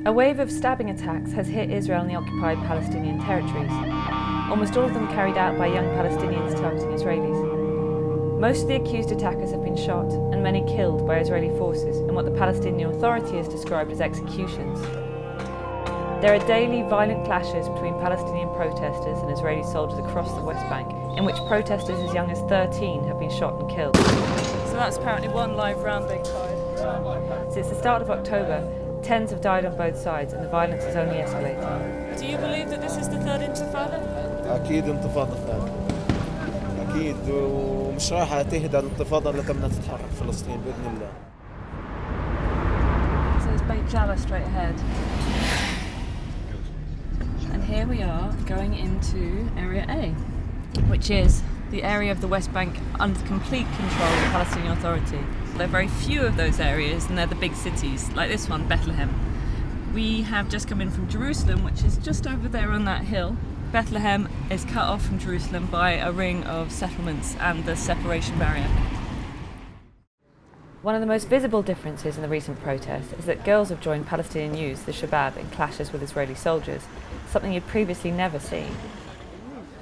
A wave of stabbing attacks has hit Israel and the occupied Palestinian territories, almost all of them carried out by young Palestinians targeting Israelis. Most of the accused attackers have been shot and many killed by Israeli forces in what the Palestinian Authority has described as executions. There are daily violent clashes between Palestinian protesters and Israeli soldiers across the West Bank, in which protesters as young as 13 have been shot and killed. So that's apparently one live round being fired. Since the start of October, tens have died on both sides and the violence has only escalated. Do you believe that this is the third intifada? أكيد انتفاضة ثانية. أكيد ومش راح تهدأ الانتفاضة إلا لما تتحرك فلسطين بإذن الله. So there's Beit Jala straight ahead. And here we are going into Area A, which is the area of the West Bank under complete control of the Palestinian Authority. There are very few of those areas and they're the big cities, like this one, Bethlehem. We have just come in from Jerusalem, which is just over there on that hill. Bethlehem is cut off from Jerusalem by a ring of settlements and the separation barrier. One of the most visible differences in the recent protests is that girls have joined Palestinian youths, the Shabab, in clashes with Israeli soldiers, something you'd previously never seen.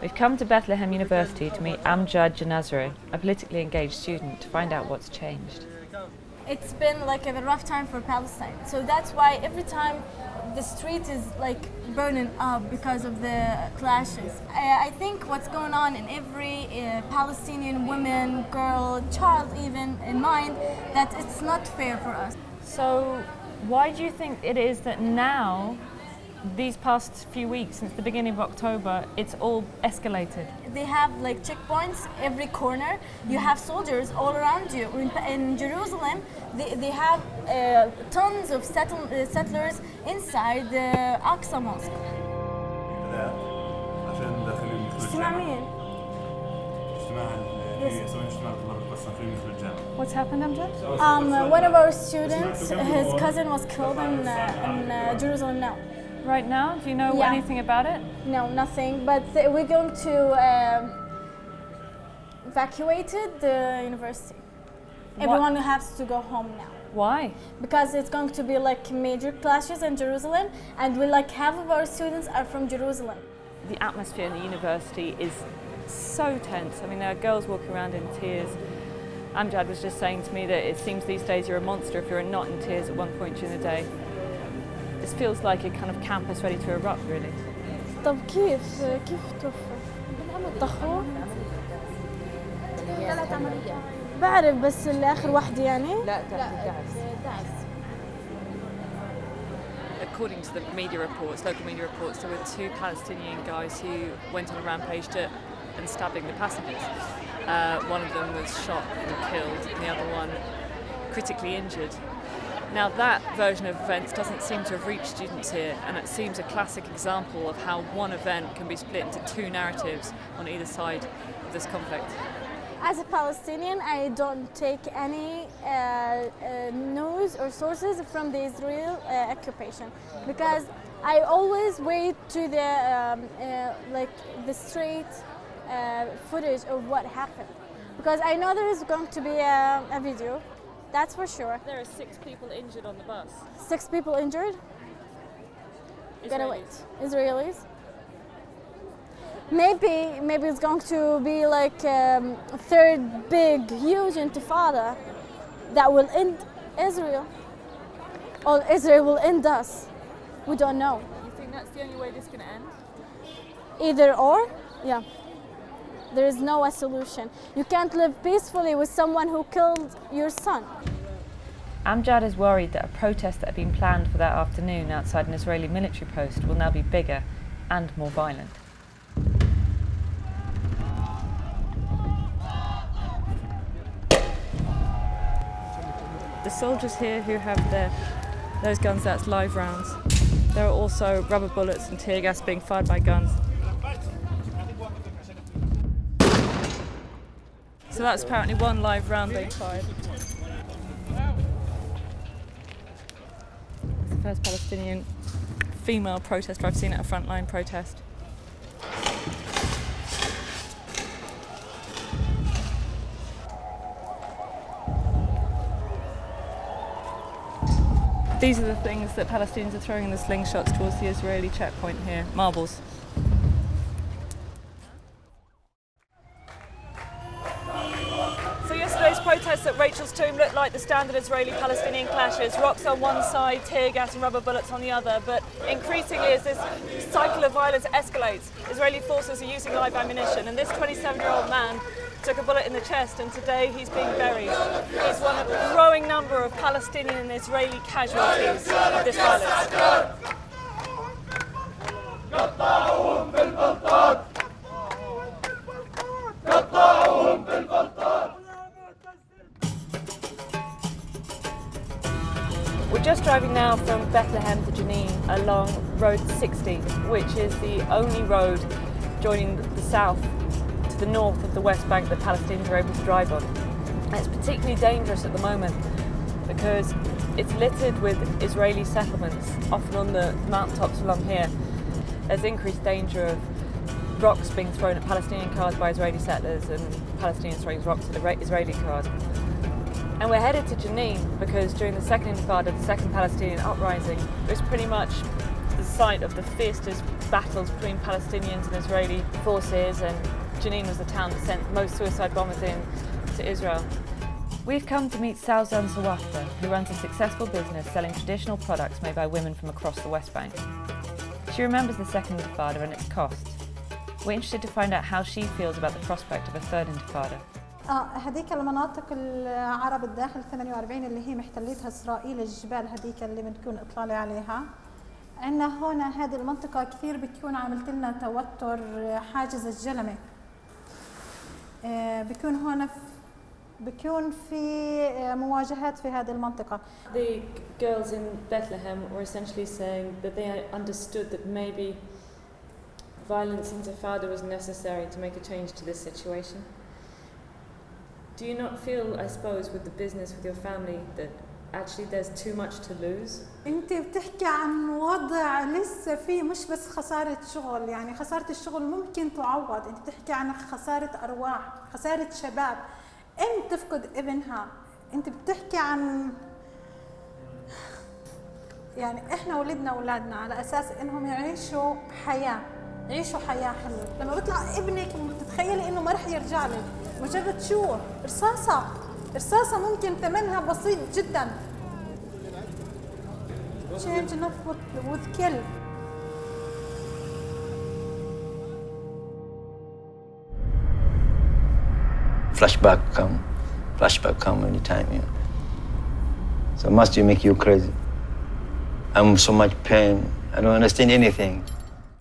We've come to Bethlehem University to meet Amjad Janazary, a politically engaged student, to find out what's changed. It's been like a rough time for Palestine, so that's why every time the street is like burning up because of the clashes. I think what's going on in every Palestinian woman, girl, child even in mind, that it's not fair for us. So why do you think it is that now, these past few weeks, since the beginning of October, it's all escalated? They have like checkpoints every corner. You have soldiers all around you. In Jerusalem, they have tons of settlers inside the Aqsa Mosque. What's happened, Amjad? One of our students, his cousin was killed in Jerusalem now. Right now? Do you know anything about it? No, nothing. But we're going to evacuate the university. Everyone has to go home now. Why? Because it's going to be like major clashes in Jerusalem, and we like half of our students are from Jerusalem. The atmosphere in the university is so tense. I mean, there are girls walking around in tears. Amjad was just saying to me that it seems these days you're a monster if you're not in tears at one point during the day. This feels like a kind of campus ready to erupt, really. طب كيف توفى؟ طخوه؟ طلعت عملية. بعرف بس اللي آخر واحدة يعني؟ لا دعس. According to the media reports, local media reports, there were two Palestinian guys who went on a rampage and stabbing the passengers. One of them was shot and killed, and the other one critically injured. Now that version of events doesn't seem to have reached students here, and it seems a classic example of how one event can be split into two narratives on either side of this conflict. As a Palestinian, I don't take any news or sources from the Israel occupation, because I always wait to the straight footage of what happened, because I know there is going to be a video. That's for sure. There are 6 people injured on the bus. 6 people injured? Gotta wait. Israelis? Maybe it's going to be like a third big, huge intifada that will end Israel. Or Israel will end us. We don't know. You think that's the only way this can end? Either or? Yeah. There is no solution. You can't live peacefully with someone who killed your son. Amjad is worried that a protest that had been planned for that afternoon outside an Israeli military post will now be bigger and more violent. The soldiers here who have those guns, that's live rounds. There are also rubber bullets and tear gas being fired by guns. So that's apparently one live round being fired. It's the first Palestinian female protester I've seen at a frontline protest. These are the things that Palestinians are throwing in the slingshots towards the Israeli checkpoint here, marbles. So yesterday's protests at Rachel's tomb looked like the standard Israeli-Palestinian clashes, rocks on one side, tear gas and rubber bullets on the other, but increasingly as this cycle of violence escalates, Israeli forces are using live ammunition, and this 27-year-old man took a bullet in the chest, and today he's being buried. He's one of a growing number of Palestinian and Israeli casualties of this violence. We're just driving now from Bethlehem to Jenin along Road 60, which is the only road joining the south to the north of the West Bank that Palestinians are able to drive on. And it's particularly dangerous at the moment because it's littered with Israeli settlements, often on the mountaintops along here. There's increased danger of rocks being thrown at Palestinian cars by Israeli settlers and Palestinians throwing rocks at Israeli cars. And we're headed to Jenin because during the second intifada, the second Palestinian uprising, it was pretty much the site of the fiercest battles between Palestinians and Israeli forces, and Jenin was the town that sent most suicide bombers in to Israel. We've come to meet Sauzan Sawafta, who runs a successful business selling traditional products made by women from across the West Bank. She remembers the second intifada and its cost. We're interested to find out how she feels about the prospect of a third intifada. هذيك المناطق العرب الداخل 48 اللي هي محتلتها إسرائيل، الجبال هذيك اللي بنكون إطلالي عليها. عندنا هون هذه المنطقة كثير بتكون عملت لنا توتر حاجز الجلمة. بيكون في مواجهات في هذه المنطقة. The girls in Bethlehem were essentially saying that they understood that maybe violence intifada was necessary to make a change to this situation. Do you not feel, I suppose, with the business, with your family, that actually there's too much to lose? أنت بتحكي عن وضع لسه فيه مش بس خسارة شغل، يعني خسارة الشغل ممكن تعوض، أنت بتحكي عن خسارة أرواح، خسارة شباب، أنت تفقد ابنها، أنت بتحكي عن يعني إحنا ولدنا أولادنا على أساس إنهم يعيشوا حياة حلوة. لما بيطلع ابنك بتتخيلي إنه ما رح يرجع لك. مجرد شو؟ رصاصة ممكن ثمنها بسيط جدا. Change not with kill. Flashback come anytime, you know. So must you make you crazy. I'm so much pain. I don't understand anything.